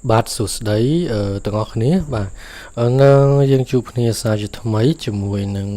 បាទសួស្តីទាំងអស់គ្នាបាទនៅយើងជួបគ្នាសារជាថ្មីជាមួយនឹង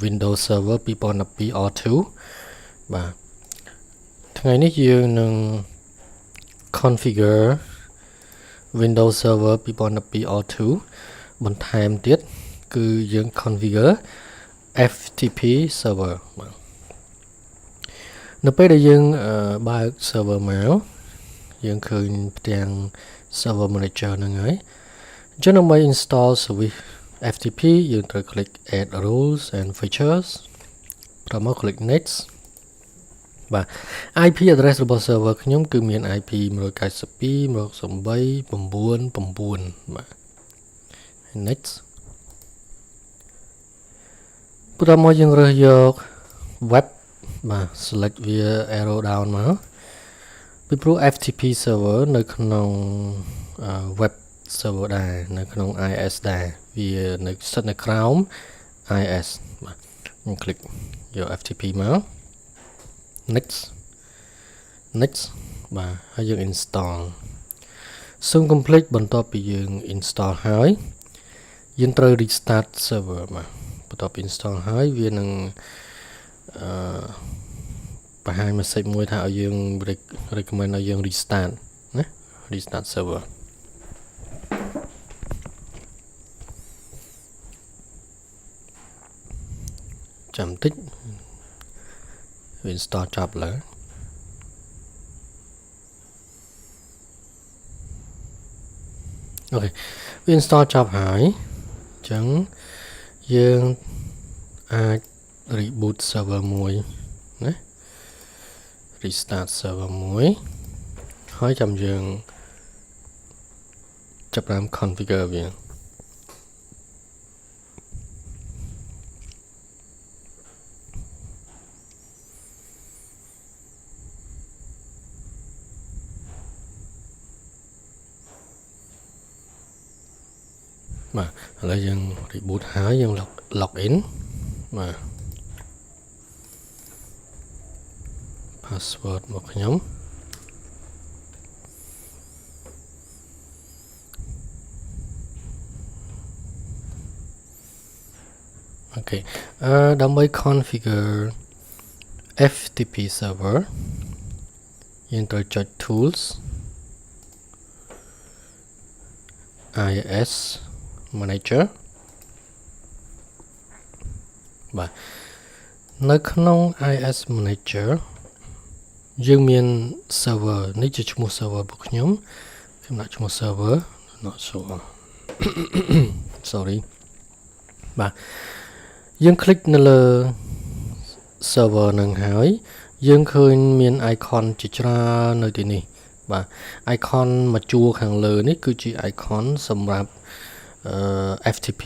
Windows Server 2012 R2 បាទថ្ងៃនេះយើងនឹង configure Windows Server 2012 R2 បន្ថែមទៀតគឺយើង configure FTP server បាទនៅពេលដែលយើងបើក server មកយើងឃើញផ្ទាំង server manager ហ្នឹងហើយអញ្ចឹងដើម្បី install service FTP យើងត្រូវ click add rules and features បន្តមក click next បាទ IP address របស់ server ខ្ញុំគឺមាន IP 192.168.9.9 បាទ next បន្តមកយើងរើសយក web បាទ select វា arrow down មកពីព្រោះ FTP server នៅក្នុង web server ដែរនៅក្នុង IS ដែរវានៅស្ថិតនៅក្រោម IS បាទខ្ញុំ click យក FTP មក next បាទហើយយើង install សូម complete បន្ទាប់ពីយើង install ហើយយើងត្រូវ restart server បាទបន្ទាប់ពី install ហើយវានឹងបង្ហាញ message មួយថាឲ្យយើង recommend ឲ្យយើង restart ណា restart server ចាំតិច install ចប់ឡើយអូខេ install ចប់ហើយអញ្ចឹងយើងអាច reboot server មួយណា restart server មួយហើយចាំយើងចាប់តាម configure វាបាទឥឡូវយើង reboot ហើយយើង log in បាទ password របស់ខ្ញុំ អូខេដើម្បី configure FTP server យើងត្រូវចុច tools IS manager បាទនៅក្នុង IS manager យើងមាន server នេះជាឈ្មោះ server របស់ខ្ញុំដាក់ឈ្មោះ server not sure sorry បាទយើង click នៅលើ server នឹងហើយយើងឃើញមាន icon ជាច្រើននៅទីនេះបាទ icon មួយជួរខាងលើនេះគឺជា icon សម្រាប់FTP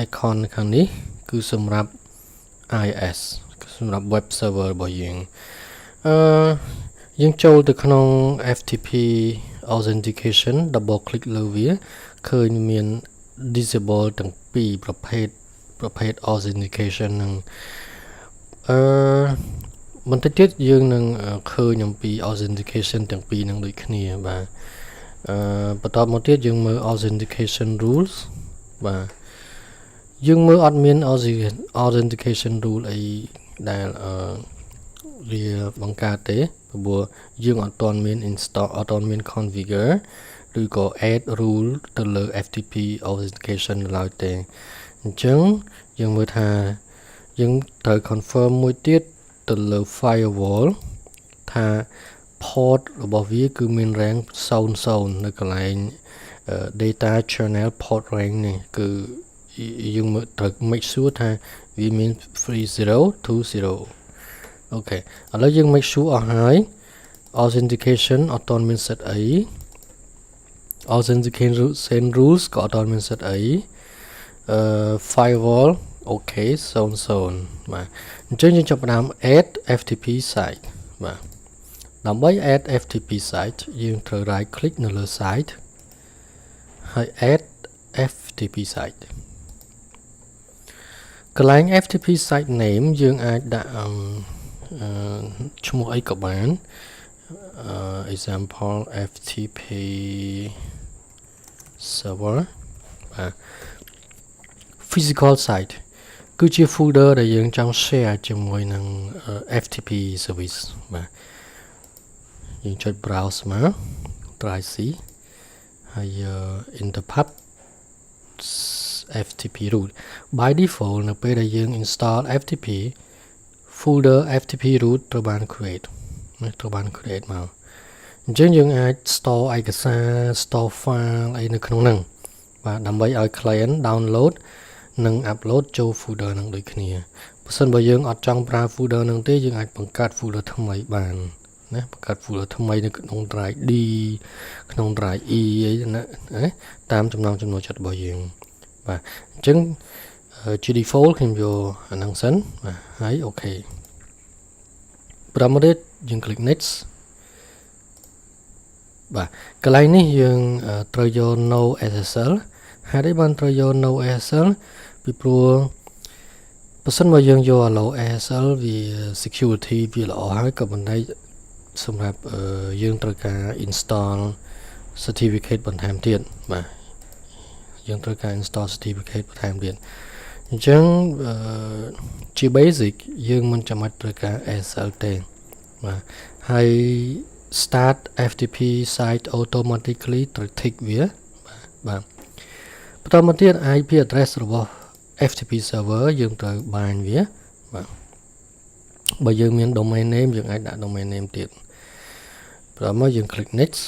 icon ខាងនេះគឺសម្រាប់ IS សម្រាប់ web server របស់យើងយើងចូលទៅក្នុង FTP authentication double click លើវាឃើញមាន disable ទាំងពីរប្រភេទ authentication នឹងបន្តិចទៀតយើងនឹងឃើញអំពី authentication ទាំងពីរនឹងដូចគ្នាបាទបន្តមកទៀតយើងមើល authentication rules បាទយើងមើលអត់មាន authentication rule អីដែលវាបង្កើតទេព្រោះយើងអត់ទាន់មាន install អត់ទាន់មាន configure ឬក៏ add rule ទៅលើ FTP authentication ឡើយទេអញ្ចឹងយើងមើលថាយើងត្រូវ confirm មួយទៀតទៅលើ firewall ថា port របស់វាគឺមាន rank 00នៅកន្លែង data channel port rank នេះគឺយើងមើលត្រូវ make sure ថាវាមាន 3020 អូខេឥឡូវយើង make sure អស់ហើយ authentication អត់ទាន់មាន set អី authentication rules ក៏អត់ទាន់មាន set អីfirewall អូខេ00បាទអញ្ចឹងយើងចាប់ផ្ដើម add FTP site បាទដើម្បី add FTP site យើងត្រូវ right click នៅលើ site ហើយ add FTP site កន្លែង FTP site name យើងអាចដាក់ឈ្មោះអីក៏បានexample FTP server បាទ physical site គឺជា folder ដែលយើងចង់ share ជាមួយនឹង FTP service បាទយើងចុច browse មក try C ហើយ enter pub FTP root by default នៅពេលដែលយើង install FTP folder FTP root ត្រូវបាន create ត្រូវបាន create មកអញ្ចឹងយើងអាច store ឯកសារ store file អីនៅក្នុងហ្នឹងបាទដើម្បីឲ្យ client download និង upload ចូល folder ហ្នឹងដូចគ្នាបើសិនបើយើងអត់ចង់ប្រើ folder ហ្នឹងទេយើងអាចបង្កើត folder ថ្មីបានណាបង្កើត folder ថ្មីនៅក្នុង drive D ក្នុង drive E អីណាតាមចំណង់ចំណូលចិត្តរបស់យើងបាទអញ្ចឹងជា default ខ្ញុំយកអាហ្នឹងសិនបាទហើយអូខេ5 យើង click next បាទកន្លែងនេះយើងត្រូវយក no SSL ហេតុអីបានត្រូវយក no SSL ពីព្រោះបើសិនបើយើងយក low SSL វា security វាល្អហើយក៏ប៉ុន្តែសម្រាប់យើងត្រូវការ install certificate បន្ថែមទៀតបាទយើងត្រូវការ install certificate បន្ថែមទៀតអញ្ចឹងជា basic យើងមិនចាំបាច់ត្រូវការ SSL ទេបាទហើយ start FTP site automatically ត្រូវ tick វាបាទបន្តមកទៀត IP address របស់ FTP server យើងត្រូវបាញវាបាទបើយើងមាន domain name យើងអាចដាក់ domain name ទៀតបន្តមកយើង click next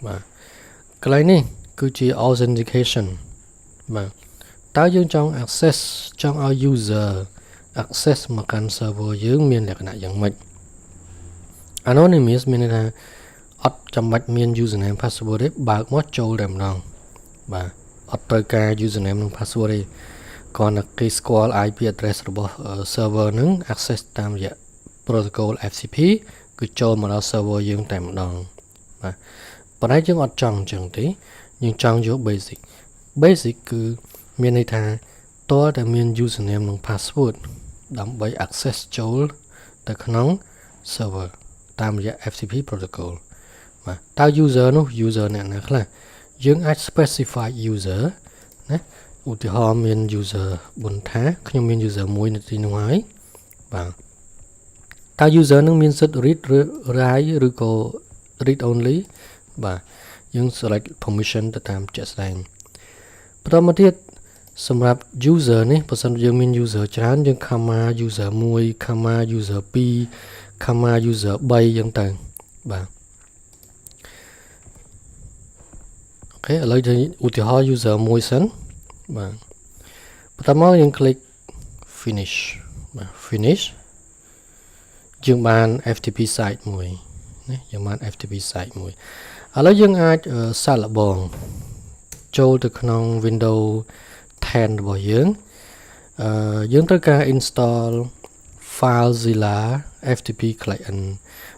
បាទកន្លែងនេះគឺជា authentication បាទតើយើងចង់ access ចង់ឲ្យ user access មកកាន់ server យើងមានលក្ខណៈយ៉ាងម៉េច anonymous មានន័យថាអត់ចាំបាច់មាន username password ទេបើកមកចូលតែម្ដងបាទអត់ត្រូវការ username និង password ទេគ្រាន់តែគេស្គាល់ IP address របស់ server ហ្នឹង access តាមរយៈ protocol FTP គឺចូលមកដល់ server យើងតែម្ដងបាទប៉ុន្តែយើងអត់ចង់អញ្ចឹងទេយើងចង់យក basic គឺមានន័យថាតើតែមាន username និង password ដើម្បី access ចូលទៅក្នុង server តាមរយៈ FTP protocol បាទតើ user នោះ user អ្នកណាខ្លះយើងអាច specify user ណាឧទាហរណ៍មាន user បុនថាខ្ញុំមាន user មួយនៅទីនោះហើយបាទតើ user នឹងមានសិទ្ធិ read ឬ write ឬក៏ read only បាទយើង select permission ទៅតាមជាក់ស្ដែងបន្តមកទៀតសម្រាប់ user នេះបើសិនយើងមាន user ច្រើនយើង comma user 1 comma user 2 comma user 3យ៉ាងទៅបាទអូខេឥឡូវយើងឧទាហរណ៍ user 1សិនបាទបន្តមកយើង click finish បាទ finish យើងបាន FTP site មួយណាយើងបាន FTP site មួយឥឡូវយើងអាចសាកល្បងចូលទៅក្នុង Windows 10 របស់យើងយើងត្រូវការ install FileZilla FTP client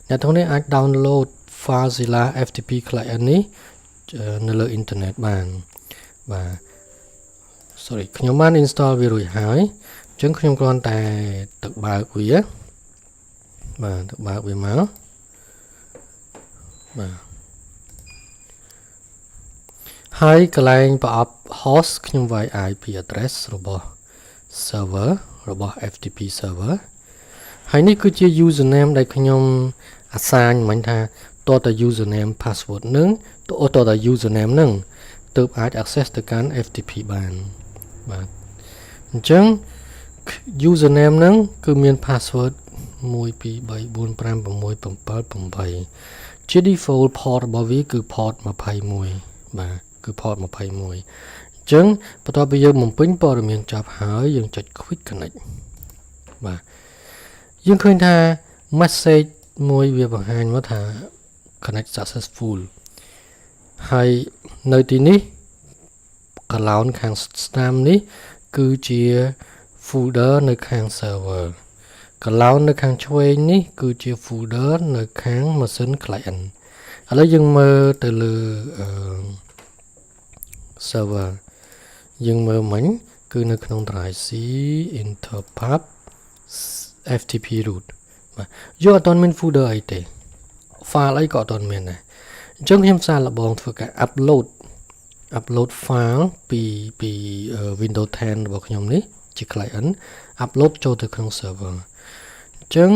អ្នកទាំងនេះអាច download FileZilla FTP client នេះនៅលើ internet បានបាទ sorry ខ្ញុំបាន install វារួចហើយអញ្ចឹងខ្ញុំគ្រាន់តែទៅបើកវាបាទទៅបើកវាមកបាទហើយកន្លែងប្រអប់ host ខ្ញុំវាយ IP address របស់ server របស់ FTP server ហើយនេះគឺជា username ដែលខ្ញុំ assign មិញថាតើតើ username password នឹងតើតើ username នឹងទើបអាច access ទៅកាន់ FTP បានបាទអញ្ចឹង username នឹងគឺមាន password 1 2 3 4 5 6 7 8ជា default port របស់វាគឺ port 21បាទគឺ port 21អញ្ចឹងបន្ទាប់ពីយើងបំពេញព័ត៌មានចប់ហើយយើងចុច quick connect បាទយើងឃើញថា message មួយវាបង្ហាញមកថា connect successful ហើយនៅទីនេះ column ខាងស្ដាំនេះគឺជា folder នៅខាង server column នៅខាងឆ្វេងនេះគឺជា folder នៅខាង machine client ឥឡូវយើងមើលទៅលើserver យើងមើលមិញគឺនៅក្នុង drive C interpub FTP root បាទយើងអត់ទាន់មាន folder អីទេ file អីក៏អត់ទាន់មានដែរអញ្ចឹងខ្ញុំសាកល្បងធ្វើការ upload upload file ពី Windows 10 របស់ខ្ញុំនេះជា client upload ចូលទៅក្នុង server អញ្ចឹង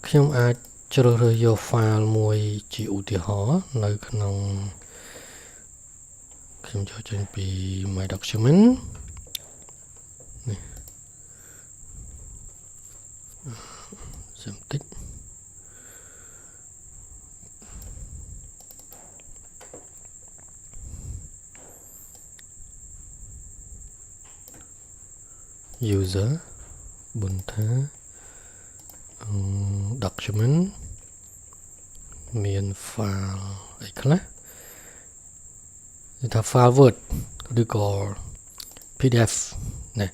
ខ្ញុំអាចជ្រើសរើសយក file មួយជាឧទាហរណ៍នៅក្នុងខ្ញុំចូលចេញពី my document នេះសំតិចuser បុនថា document មាន file អីខ្លះថា file word ឬក៏ pdf ណា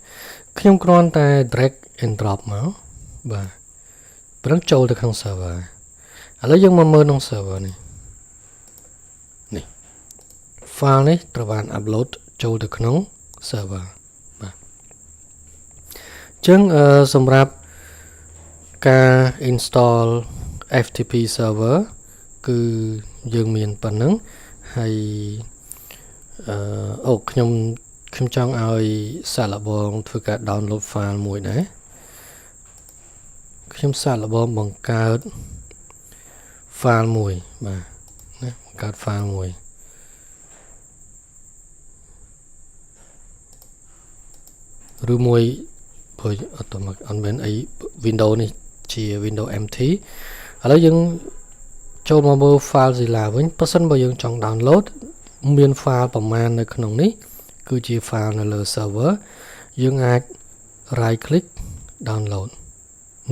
ខ្ញុំគ្រាន់តែ drag and drop មកបាទព្រឹងចូលទៅក្នុង server ឥឡូវយើងមកមើលក្នុង server នេះ file នេះត្រូវបាន upload ចូលទៅក្នុង server បាទអញ្ចឹងសម្រាប់ការ install FTP server គឺយើងមានប៉ុណ្ណឹងហើយខ្ញុំចង់ឲ្យសាកល្បងធ្វើការ download file មួយដែរខ្ញុំសាកល្បងបង្កើត file មួយបាទណាបង្កើត file មួយឬមួយព្រោះអត់មានអី Windows នេះជា Windows MT ឥឡូវយើងចូលមកមើល FileZilla វិញបើសិនបើយើងចង់ download មាន file ប្រមាណនៅក្នុងនេះគឺជា file នៅលើ server យើងអាច right click download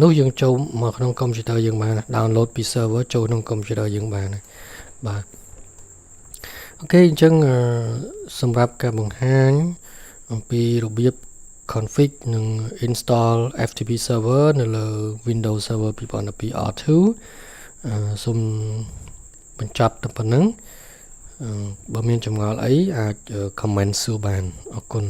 នោះយើងចូលមកក្នុង computer យើងបាន download ពី server ចូលក្នុង computer យើងបានបាទអូខេអញ្ចឹងសម្រាប់ការបង្ហាញអំពីរបៀបconfig និង install FTP server នៅលើ Windows Server 2012 R2 សូមបញ្ចប់តែប៉ុណ្្នឹងបើមានចម្ងល់អីអាច comment សួរបានអរគុណ